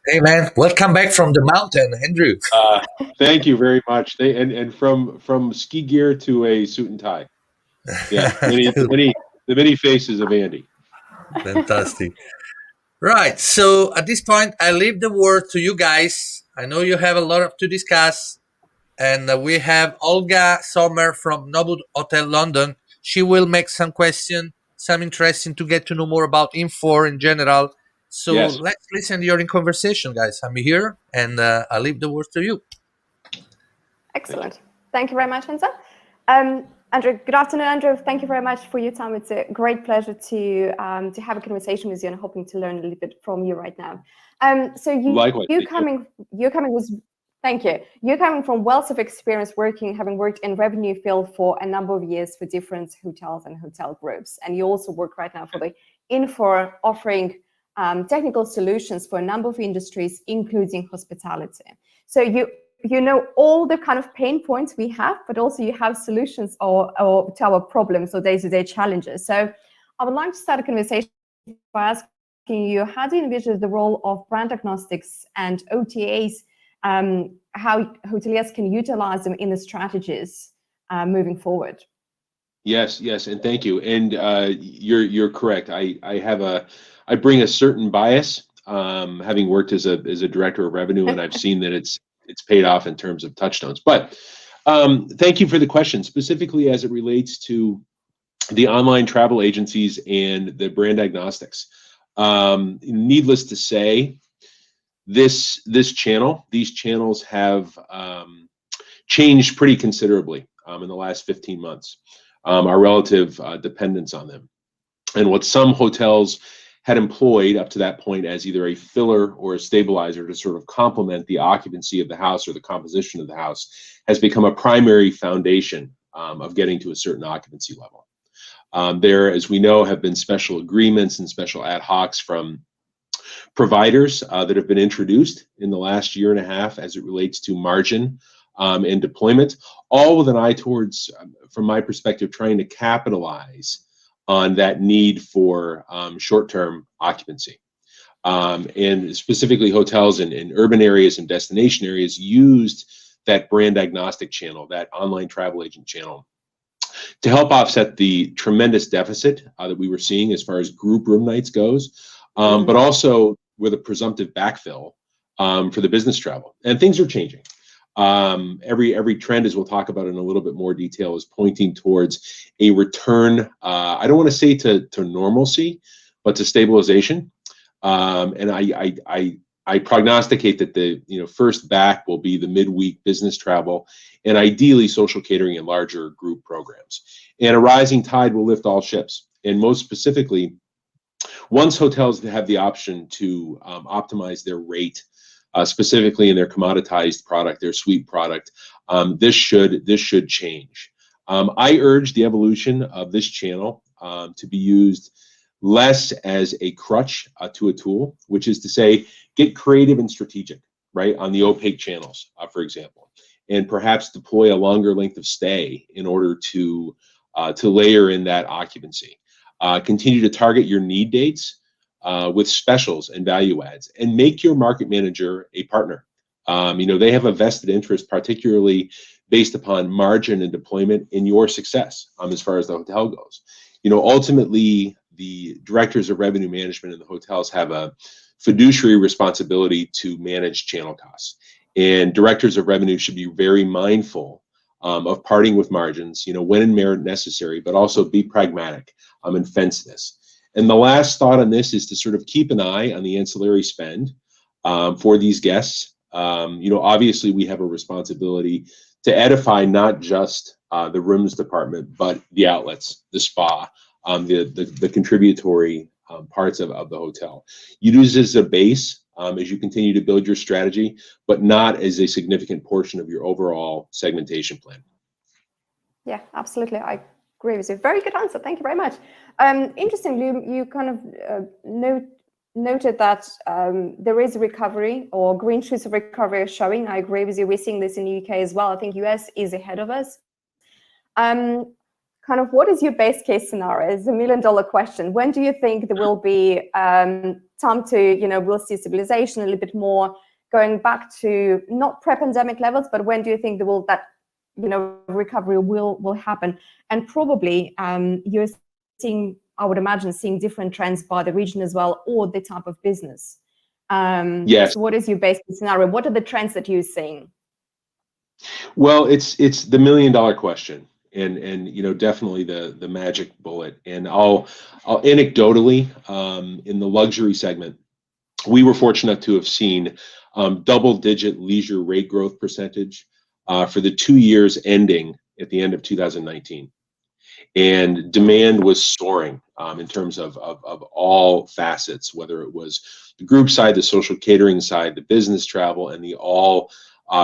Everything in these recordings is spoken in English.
Hey man, welcome back from the mountain, Andrew. Uh, Thank you very much. And from ski gear to a suit and tie. Yeah, Cool. the many faces of Andy. Fantastic. Right. So at this point, I leave the word to you guys. I know you have a lot to discuss, and we have Olga Sommer from Noble Hotel London. She will make some question, some interesting to get to know more about INFOR in general. So Yes. let's listen to your in conversation, guys. I'm here, and I leave the word to you. Thank you. Excellent. Thank you very much, Enzo. Andrew, good afternoon, Andrew. Thank you very much for your time. It's a great pleasure to have a conversation with you and hoping to learn a little bit from you right now. So Likewise. you Thank you. you're coming with, thank you. You're coming from wealth of experience having worked in revenue field for a number of years for different hotels and hotel groups, and you also work right now for the INFOR, offering technical solutions for a number of industries, including hospitality. So you know all the kind of pain points we have, but also you have solutions or to our problems or day-to-day challenges. So I would like to start a conversation by asking you, how do you envision the role of brand agnostics and OTAs, how hoteliers can utilize them in the strategies moving forward? Yes, and thank you. And you're correct. I bring a certain bias, having worked as a director of revenue, and I've seen that it's paid off in terms of touchstones. But thank you for the question, specifically as it relates to the online travel agencies and the brand agnostics. Needless to say, these channels have changed pretty considerably in the last 15 months. Our relative dependence on them, and what some hotels had employed up to that point as either a filler or a stabilizer to sort of complement the occupancy of the house or the composition of the house, has become a primary foundation of getting to a certain occupancy level. There, as we know, have been special agreements and special ad hocs from providers that have been introduced in the last year and a half as it relates to margin and deployment, all with an eye towards, from my perspective, trying to capitalize on that need for short-term occupancy. And specifically hotels in urban areas and destination areas used that brand agnostic channel, that online travel agent channel, to help offset the tremendous deficit that we were seeing as far as group room nights goes, but also with a presumptive backfill for the business travel. And things are changing. Every trend, as we'll talk about in a little bit more detail, is pointing towards a return. I don't want to say to normalcy, but to stabilization. And I prognosticate that the first back will be the midweek business travel, and ideally social catering and larger group programs. And a rising tide will lift all ships. And most specifically, once hotels have the option to optimize their rate, specifically in their commoditized product, their suite product, this should change. I urge the evolution of this channel to be used less as a crutch to a tool, which is to say, get creative and strategic, right, on the opaque channels, for example, and perhaps deploy a longer length of stay in order to layer in that occupancy. Continue to target your need dates with specials and value adds, and make your market manager a partner. They have a vested interest, particularly based upon margin and deployment in your success as far as the hotel goes. Ultimately, the directors of revenue management in the hotels have a fiduciary responsibility to manage channel costs. And directors of revenue should be very mindful of parting with margins, when in merit necessary, but also be pragmatic and fence this. And the last thought on this is to sort of keep an eye on the ancillary spend for these guests. Obviously we have a responsibility to edify not just the rooms department, but the outlets, the spa, the contributory parts of the hotel. You use this as a base as you continue to build your strategy, but not as a significant portion of your overall segmentation plan. Yeah, absolutely. I agree with you. Very good answer. Thank you very much. Interestingly, you kind of noted that there is a recovery or green shoots of recovery are showing. I agree with you. We're seeing this in the UK as well. I think US is ahead of us. Kind kind of what is your base case scenario? It's a $1 million question. When do you think there will be time to, we'll see stabilization a little bit more, going back to not pre-pandemic levels, but when do you think that recovery will happen? And probably you're seeing, I would imagine, seeing different trends by the region as well, or the type of business. Yes. So what is your base case scenario? What are the trends that you're seeing? Well, it's the $1 million question, and definitely the magic bullet. And I'll anecdotally, in the luxury segment, we were fortunate to have seen double-digit leisure rate growth percentage for the 2 years ending at the end of 2019, and demand was soaring in terms of all facets, whether it was the group side, the social catering side, the business travel, and the all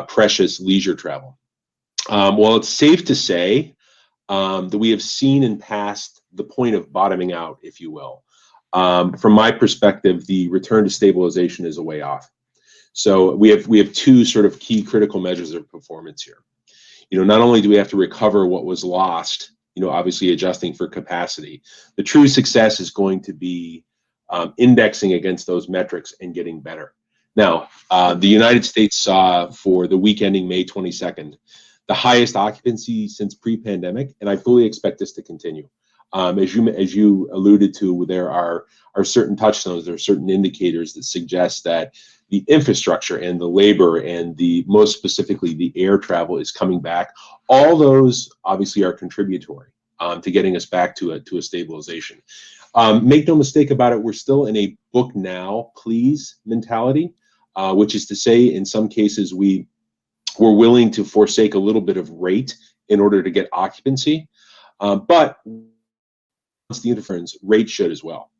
precious leisure travel. Well, it's safe to say that we have seen and passed the point of bottoming out, if you will. From my perspective, the return to stabilization is a way off. So we have two sort of key critical measures of performance here. Not only do we have to recover what was lost, obviously adjusting for capacity, the true success is going to be indexing against those metrics and getting better. Now, the United States saw for the week ending May 22nd, the highest occupancy since pre-pandemic, and I fully expect this to continue. As you alluded to, there are certain touchstones, there are certain indicators that suggest that the infrastructure and the labor and most specifically the air travel is coming back. All those obviously are contributory to getting us back to a stabilization. Make no mistake about it, we're still in a book now, please mentality, which is to say, in some cases, we're willing to forsake a little bit of rate in order to get occupancy. But once the interference, rate should as well.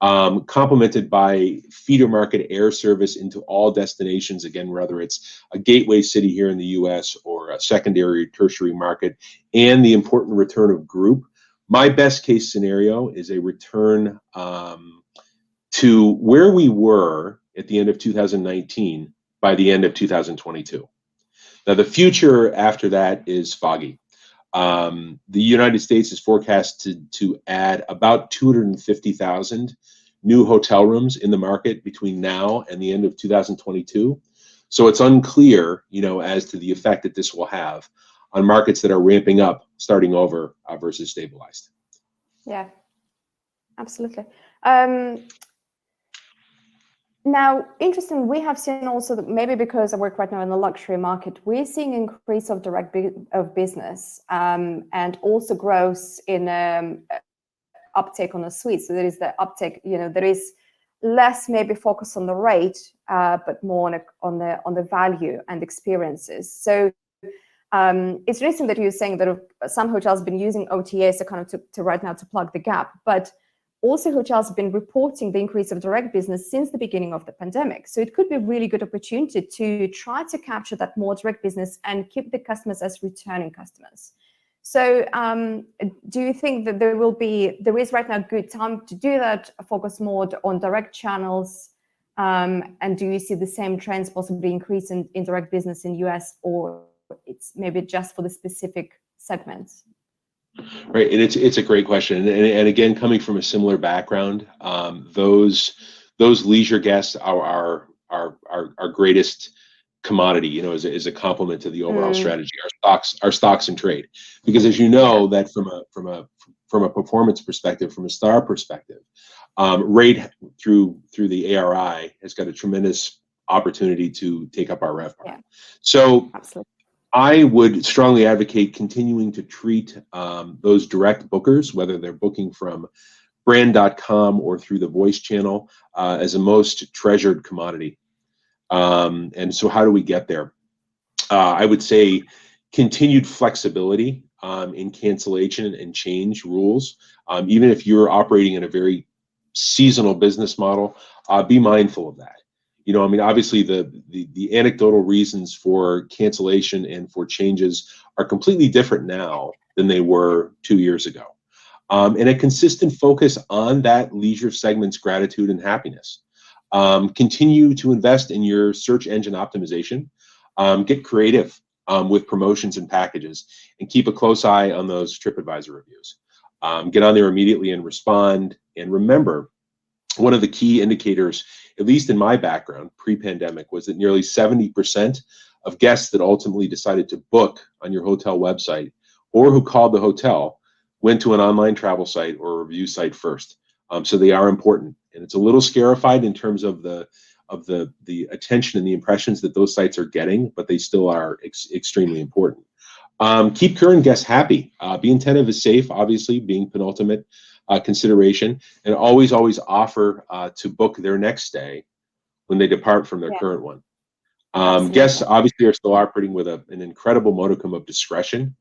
Complemented by feeder market air service into all destinations, again, whether it's a gateway city here in the US or a secondary or tertiary market, and the important return of group. My best case scenario is a return to where we were at the end of 2019 by the end of 2022. Now, the future after that is foggy. The United States is forecasted to add about 250,000 new hotel rooms in the market between now and the end of 2022. So it's unclear, as to the effect that this will have on markets that are ramping up, starting over versus stabilized. Yeah, absolutely. Now, interesting, we have seen also that maybe because I work right now in the luxury market, we're seeing increase of direct of business and also growth in uptake on the suite. So there is the uptake, there is less maybe focus on the rate, but more on the value and experiences. So it's interesting that you're saying that some hotels have been using OTAs to kind of to right now to plug the gap, but also hotels have been reporting the increase of direct business since the beginning of the pandemic. So it could be a really good opportunity to try to capture that more direct business and keep the customers as returning customers. So do you think that there is right now a good time to do that, focus more on direct channels? And do you see the same trends possibly increase in direct business in US, or it's maybe just for the specific segments? Right, and it's a great question, and again, coming from a similar background, those leisure guests are our greatest commodity, is a complement to the overall strategy. Our stocks and trade, because as you know, that from a performance perspective, from a star perspective, rate through the ARI has got a tremendous opportunity to take up our RevPAR. Yeah. So. Absolutely. I would strongly advocate continuing to treat those direct bookers, whether they're booking from brand.com or through the voice channel, as a most treasured commodity. And so how do we get there? I would say continued flexibility in cancellation and change rules. Even if you're operating in a very seasonal business model, be mindful of that. Obviously the anecdotal reasons for cancellation and for changes are completely different now than they were 2 years ago. And a consistent focus on that leisure segment's gratitude and happiness. Continue to invest in your search engine optimization. Get creative with promotions and packages, and keep a close eye on those TripAdvisor reviews. Get on there immediately and respond. And remember, one of the key indicators, at least in my background, pre-pandemic, was that nearly 70% of guests that ultimately decided to book on your hotel website or who called the hotel went to an online travel site or a review site first. So they are important, and it's a little scarified in terms of the attention and the impressions that those sites are getting, but they still are extremely important. Keep current guests happy. Being attentive is safe, obviously, being penultimate consideration, and always offer to book their next stay when they depart from their current one. Guests obviously are still operating with an incredible modicum of discretion,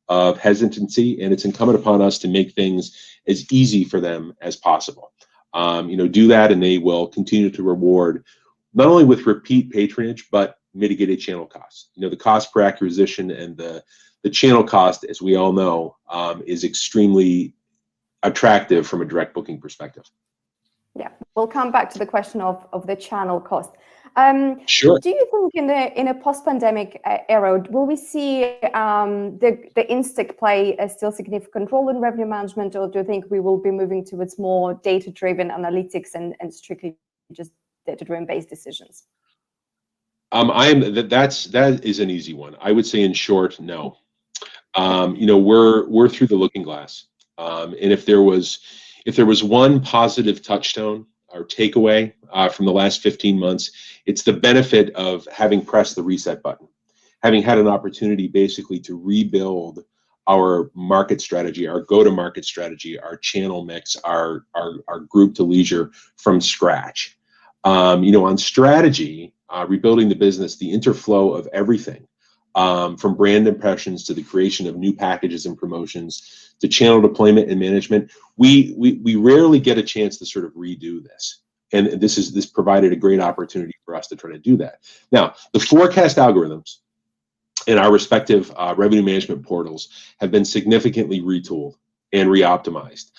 of hesitancy, and it's incumbent upon us to make things as easy for them as possible. Do that, and they will continue to reward not only with repeat patronage, but mitigated channel costs. The cost per acquisition and the channel cost, as we all know, is extremely attractive from a direct booking perspective. Yeah, we'll come back to the question of the channel cost. Sure. Do you think in a post-pandemic era, will we see the instinct play a still significant role in revenue management, or do you think we will be moving towards more data-driven analytics and strictly just data-driven based decisions? That is an easy one. I would say, in short, no. We're through the looking glass, and if there was one positive touchstone or takeaway from the last 15 months, it's the benefit of having pressed the reset button, having had an opportunity basically to rebuild our market strategy, our go-to-market strategy, our channel mix, our group to leisure from scratch. On strategy, rebuilding the business, the interflow of everything, from brand impressions to the creation of new packages and promotions to channel deployment and management, we rarely get a chance to sort of redo this. And this provided a great opportunity for us to try to do that. Now, the forecast algorithms in our respective revenue management portals have been significantly retooled and reoptimized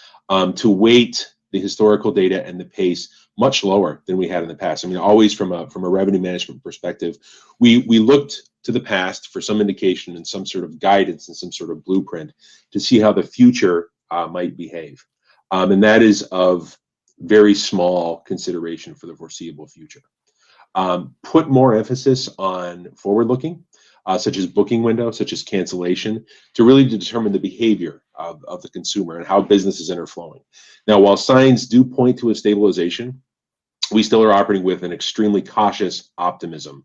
to weight the historical data and the pace much lower than we had in the past. I mean, always from a revenue management perspective, we looked to the past for some indication and some sort of guidance and some sort of blueprint to see how the future might behave. And that is of very small consideration for the foreseeable future. Put more emphasis on forward-looking, such as booking window, such as cancellation, to really determine the behavior of the consumer and how business is interflowing. Now, while signs do point to a stabilization, we still are operating with an extremely cautious optimism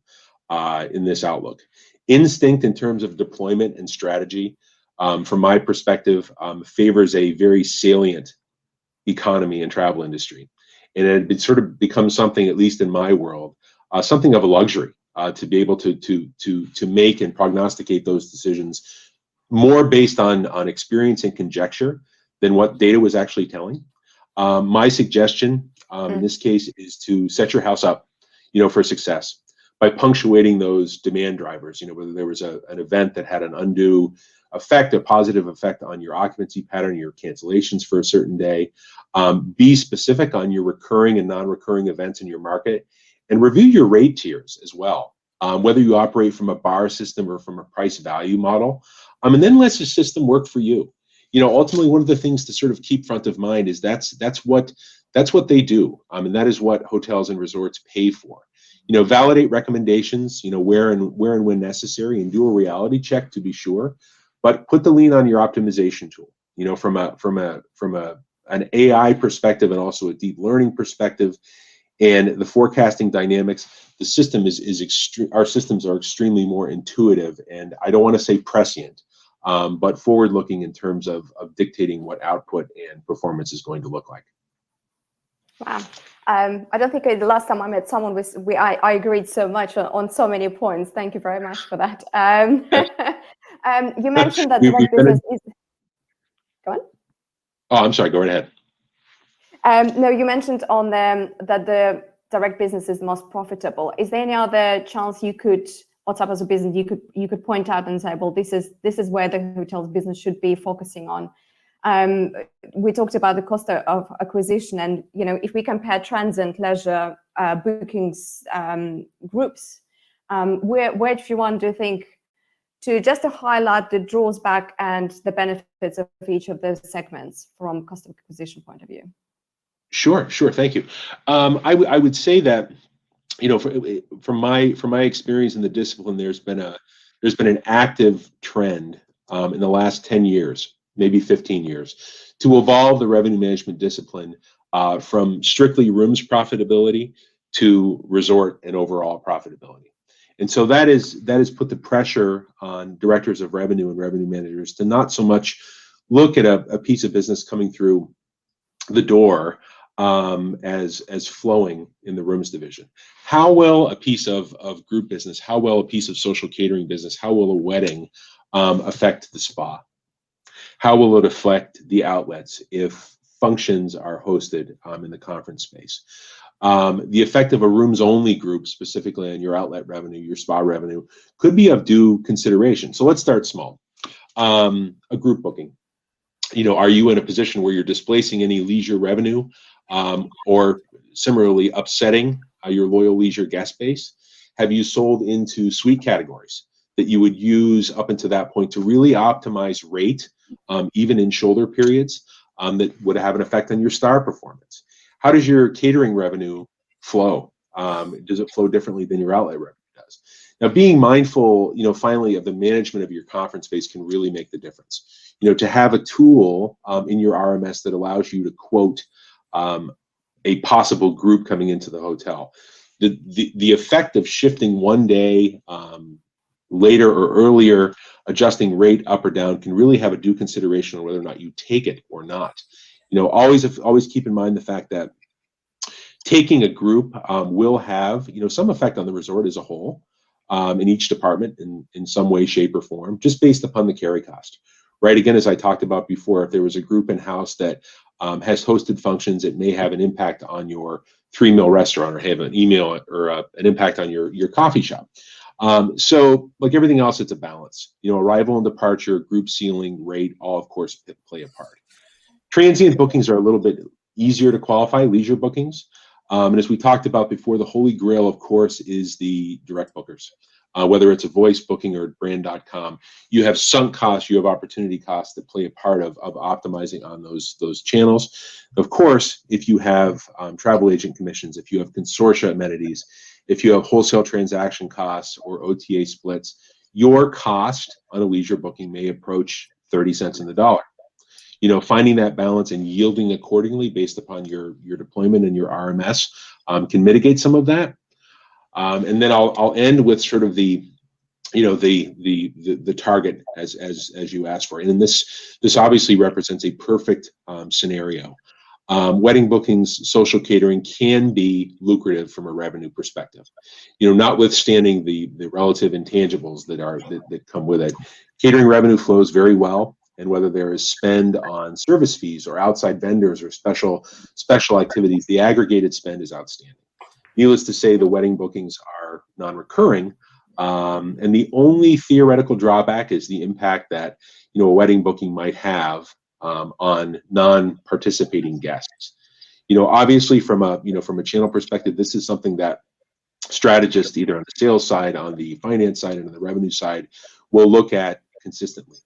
in this outlook. Instinct in terms of deployment and strategy, from my perspective, favors a very salient economy and travel industry. And it sort of becomes something, at least in my world, something of a luxury to be able to make and prognosticate those decisions more based on experience and conjecture than what data was actually telling. My suggestion in this case is to set your house up, for success by punctuating those demand drivers. Whether there was an event that had an undue effect, a positive effect on your occupancy pattern, your cancellations for a certain day. Be specific on your recurring and non-recurring events in your market, and review your rate tiers as well. Whether you operate from a bar system or from a price value model, and then let the system work for you. Ultimately, one of the things to sort of keep front of mind is that's what they do, and that is what hotels and resorts pay for. Validate recommendations, where and when necessary, and do a reality check to be sure. But put the lean on your optimization tool. From an AI perspective and also a deep learning perspective, and the forecasting dynamics. The system our systems are extremely more intuitive, and I don't want to say prescient, but forward-looking in terms of dictating what output and performance is going to look like. Wow. I don't think the last time I met someone I agreed so much on so many points. Thank you very much for that. You mentioned that direct business is. Go on. Oh, I'm sorry. Go right ahead. No, you mentioned that the direct business is the most profitable. Is there any other chance you could, or type of business you could point out and say, well, this is where the hotel's business should be focusing on? We talked about the cost of acquisition, and if we compare transient leisure bookings groups, which one do you think to just to highlight the drawback and the benefits of each of those segments from customer acquisition point of view? Sure. Thank you. I would say that, from my experience in the discipline, there's been an active trend in the last 10 years, maybe 15 years, to evolve the revenue management discipline from strictly rooms profitability to resort and overall profitability. And so that has put the pressure on directors of revenue and revenue managers to not so much look at a piece of business coming through the door as flowing in the rooms division. How will a piece of group business, how will a piece of social catering business, how will a wedding affect the spa? How will it affect the outlets if functions are hosted in the conference space? The effect of a rooms only group, specifically on your outlet revenue, your spa revenue, could be of due consideration. So let's start small. A group booking. Are you in a position where you're displacing any leisure revenue, or similarly upsetting your loyal leisure guest base? Have you sold into suite categories that you would use up until that point to really optimize rate, even in shoulder periods, that would have an effect on your star performance? How does your catering revenue flow? Does it flow differently than your outlet revenue does? Now, being mindful, finally, of the management of your conference space can really make the difference. To have a tool in your RMS that allows you to quote a possible group coming into the hotel. The effect of shifting one day later or earlier, adjusting rate up or down, can really have a due consideration on whether or not you take it or not. Always keep in mind the fact that taking a group will have some effect on the resort as a whole, in each department in some way, shape, or form, just based upon the carry cost. Right. Again, as I talked about before, if there was a group in house that has hosted functions, it may have an impact on your 3-meal restaurant, or have an email or an impact on your coffee shop. So like everything else, it's a balance. Arrival and departure, group ceiling, rate, all of course play a part. Transient bookings are a little bit easier to qualify, leisure bookings. And as we talked about before, the holy grail, of course, is the direct bookers. Whether it's a voice booking or brand.com, you have sunk costs, you have opportunity costs that play a part of optimizing on those channels. Of course, if you have travel agent commissions, if you have consortia amenities, if you have wholesale transaction costs or OTA splits, your cost on a leisure booking may approach 30 cents in the dollar. Finding that balance and yielding accordingly based upon your deployment and your RMS can mitigate some of that. And then I'll end with sort of the target as you asked for, and this obviously represents a perfect scenario. Wedding bookings, social catering can be lucrative from a revenue perspective. Notwithstanding the relative intangibles that come with it, catering revenue flows very well. And whether there is spend on service fees or outside vendors or special activities, the aggregated spend is outstanding. Needless to say, the wedding bookings are non-recurring, and the only theoretical drawback is the impact that a wedding booking might have on non-participating guests. Obviously, from a channel perspective, this is something that strategists, either on the sales side, on the finance side, and on the revenue side, will look at consistently.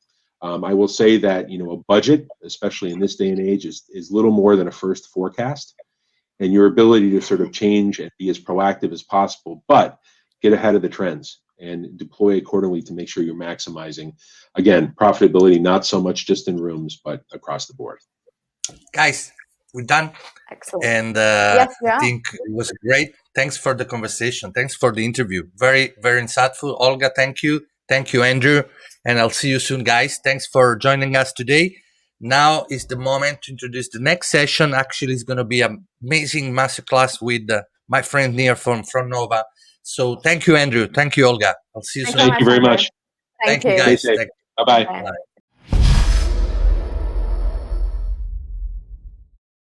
I will say that a budget, especially in this day and age, is little more than a first forecast. And your ability to sort of change and be as proactive as possible, but get ahead of the trends and deploy accordingly to make sure you're maximizing, again, profitability, not so much just in rooms, but across the board. Guys, we're done. Excellent. And Yes, I think it was great. Thanks for the conversation. Thanks for the interview. Very, very insightful. Olga, thank you. Thank you, Andrew. And I'll see you soon, guys. Thanks for joining us today. Now is the moment to introduce the next session. Actually, it's going to be an amazing masterclass with my friend Nir from Nova. So thank you, Andrew. Thank you, Olga. I'll see you soon. Thank you very much. Thank you. Guys. Stay safe. Bye-bye. Bye.